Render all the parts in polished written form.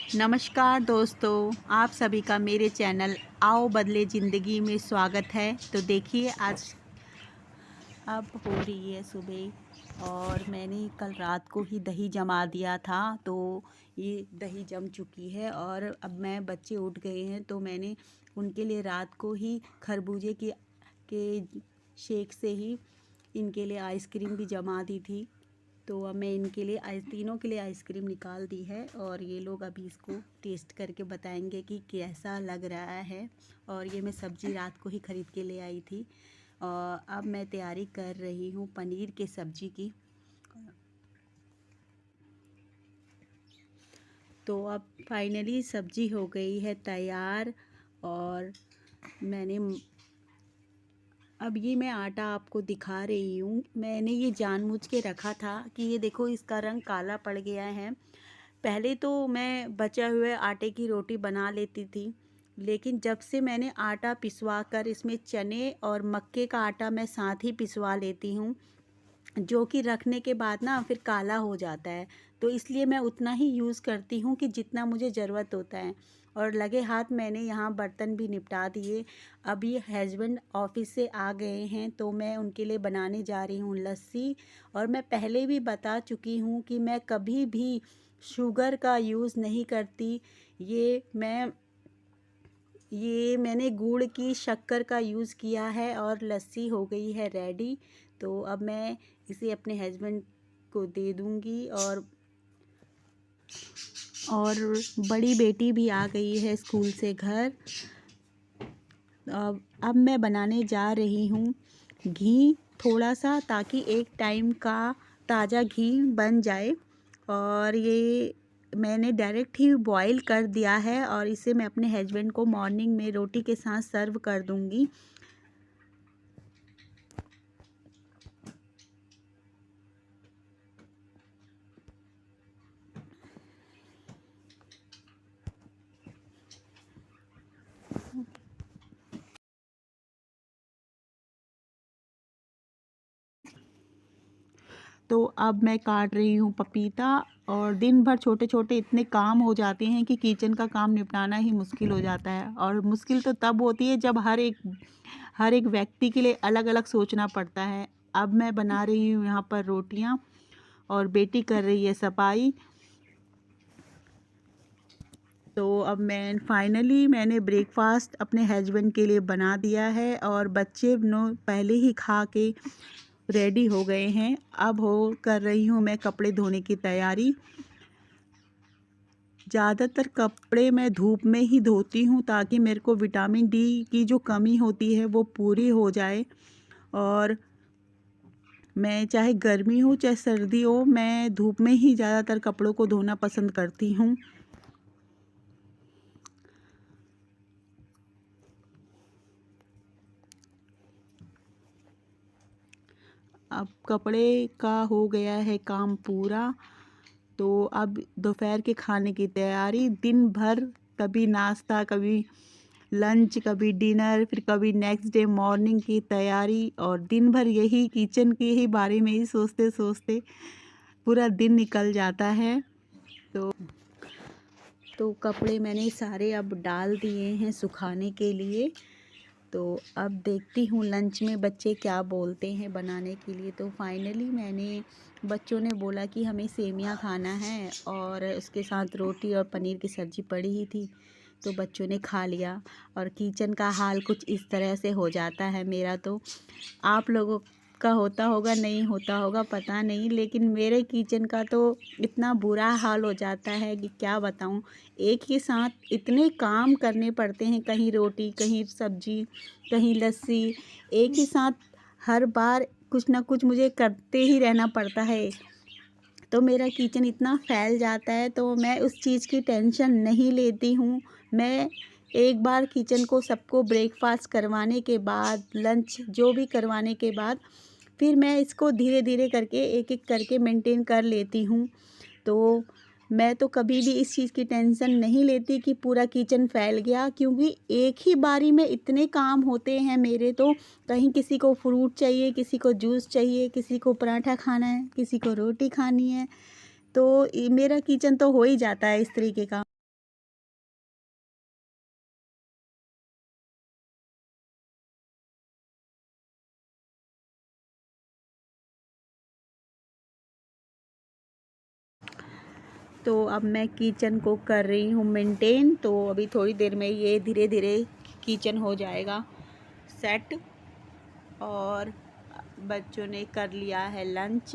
नमस्कार दोस्तों, आप सभी का मेरे चैनल आओ बदले ज़िंदगी में स्वागत है। तो देखिए आज अब हो रही है सुबह और मैंने कल रात को ही दही जमा दिया था, तो ये दही जम चुकी है और अब मैं बच्चे उठ गए हैं तो मैंने उनके लिए रात को ही खरबूजे के शेक से ही इनके लिए आइसक्रीम भी जमा दी थी। तो अब मैं इनके लिए तीनों के लिए आइसक्रीम निकाल दी है और ये लोग अभी इसको टेस्ट करके बताएंगे कि कैसा लग रहा है। और ये मैं सब्ज़ी रात को ही ख़रीद के ले आई थी और अब मैं तैयारी कर रही हूँ पनीर के सब्ज़ी की। तो अब फाइनली सब्ज़ी हो गई है तैयार और अब ये मैं आटा आपको दिखा रही हूँ। मैंने ये जानबूझ के रखा था कि ये देखो इसका रंग काला पड़ गया है। पहले तो मैं बचे हुए आटे की रोटी बना लेती थी, लेकिन जब से मैंने आटा पिसवा कर इसमें चने और मक्के का आटा मैं साथ ही पिसवा लेती हूँ, जो कि रखने के बाद ना फिर काला हो जाता है। तो इसलिए मैं उतना ही यूज़ करती हूँ कि जितना मुझे ज़रूरत होता है। और लगे हाथ मैंने यहाँ बर्तन भी निपटा दिए। अभी हस्बैंड ऑफिस से आ गए हैं तो मैं उनके लिए बनाने जा रही हूँ लस्सी। और मैं पहले भी बता चुकी हूँ कि मैं कभी भी शुगर का यूज़ नहीं करती। मैंने गुड़ की शक्कर का यूज़ किया है और लस्सी हो गई है रेडी। तो अब मैं इसे अपने हस्बैंड को दे दूँगी और बड़ी बेटी भी आ गई है स्कूल से घर। अब मैं बनाने जा रही हूँ घी थोड़ा सा, ताकि एक टाइम का ताज़ा घी बन जाए। और ये मैंने डायरेक्ट ही बॉईल कर दिया है और इसे मैं अपने हस्बैंड को मॉर्निंग में रोटी के साथ सर्व कर दूँगी। तो अब मैं काट रही हूँ पपीता। और दिन भर छोटे छोटे इतने काम हो जाते हैं कि किचन का काम निपटाना ही मुश्किल हो जाता है। और मुश्किल तो तब होती है जब हर एक व्यक्ति के लिए अलग अलग सोचना पड़ता है। अब मैं बना रही हूँ यहाँ पर रोटियाँ और बेटी कर रही है सफाई। तो अब मैंने ब्रेकफास्ट अपने हस्बैंड के लिए बना दिया है और बच्चे पहले ही खा के रेडी हो गए हैं। अब कर रही हूँ मैं कपड़े धोने की तैयारी। ज़्यादातर कपड़े मैं धूप में ही धोती हूँ, ताकि मेरे को विटामिन डी की जो कमी होती है वो पूरी हो जाए। और मैं चाहे गर्मी हो चाहे सर्दी हो, मैं धूप में ही ज़्यादातर कपड़ों को धोना पसंद करती हूँ। अब कपड़े का हो गया है काम पूरा। तो अब दोपहर के खाने की तैयारी। दिन भर कभी नाश्ता, कभी लंच, कभी डिनर, फिर कभी नेक्स्ट डे मॉर्निंग की तैयारी। और दिन भर यही किचन के ही बारे में ही सोचते सोचते पूरा दिन निकल जाता है। तो कपड़े मैंने सारे अब डाल दिए हैं सुखाने के लिए। तो अब देखती हूँ लंच में बच्चे क्या बोलते हैं बनाने के लिए। तो फाइनली बच्चों ने बोला कि हमें सेमिया खाना है और उसके साथ रोटी और पनीर की सब्ज़ी पड़ी ही थी, तो बच्चों ने खा लिया। और किचन का हाल कुछ इस तरह से हो जाता है मेरा। तो आप लोगों का होता होगा नहीं होता होगा पता नहीं, लेकिन मेरे किचन का तो इतना बुरा हाल हो जाता है कि क्या बताऊं। एक ही साथ इतने काम करने पड़ते हैं, कहीं रोटी, कहीं सब्जी, कहीं लस्सी। एक ही साथ हर बार कुछ ना कुछ मुझे करते ही रहना पड़ता है। तो मेरा किचन इतना फैल जाता है, तो मैं उस चीज़ की टेंशन नहीं लेती हूँ। मैं एक बार किचन को सबको ब्रेकफास्ट करवाने के बाद, लंच जो भी करवाने के बाद, फिर मैं इसको धीरे धीरे करके एक एक करके मेंटेन कर लेती हूँ। तो मैं तो कभी भी इस चीज़ की टेंशन नहीं लेती कि पूरा किचन फैल गया, क्योंकि एक ही बारी में इतने काम होते हैं मेरे। तो कहीं किसी को फ्रूट चाहिए, किसी को जूस चाहिए, किसी को पराठा खाना है, किसी को रोटी खानी है। तो मेरा किचन तो हो ही जाता है इस तरीके का। तो अब मैं किचन को कर रही हूँ मेंटेन। तो अभी थोड़ी देर में ये धीरे धीरे किचन हो जाएगा सेट। और बच्चों ने कर लिया है लंच।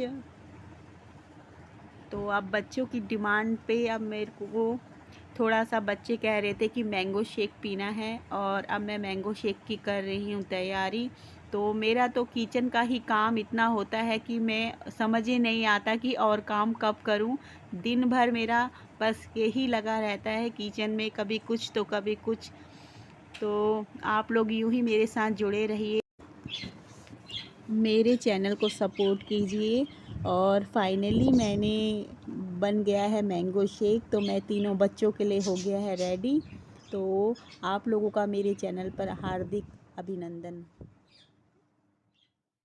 तो अब बच्चों की डिमांड पे अब मेरे को थोड़ा सा, बच्चे कह रहे थे कि मैंगो शेक पीना है, और अब मैं मैंगो शेक की कर रही हूँ तैयारी। तो मेरा तो किचन का ही काम इतना होता है कि मैं समझ ही नहीं आता कि और काम कब करूँ। दिन भर मेरा बस यही लगा रहता है किचन में, कभी कुछ तो कभी कुछ। तो आप लोग यूँ ही मेरे साथ जुड़े रहिए, मेरे चैनल को सपोर्ट कीजिए। और फाइनली मैंने बन गया है मैंगो शेक, तो मैं तीनों बच्चों के लिए हो गया है रेडी। तो आप लोगों का मेरे चैनल पर हार्दिक अभिनंदन।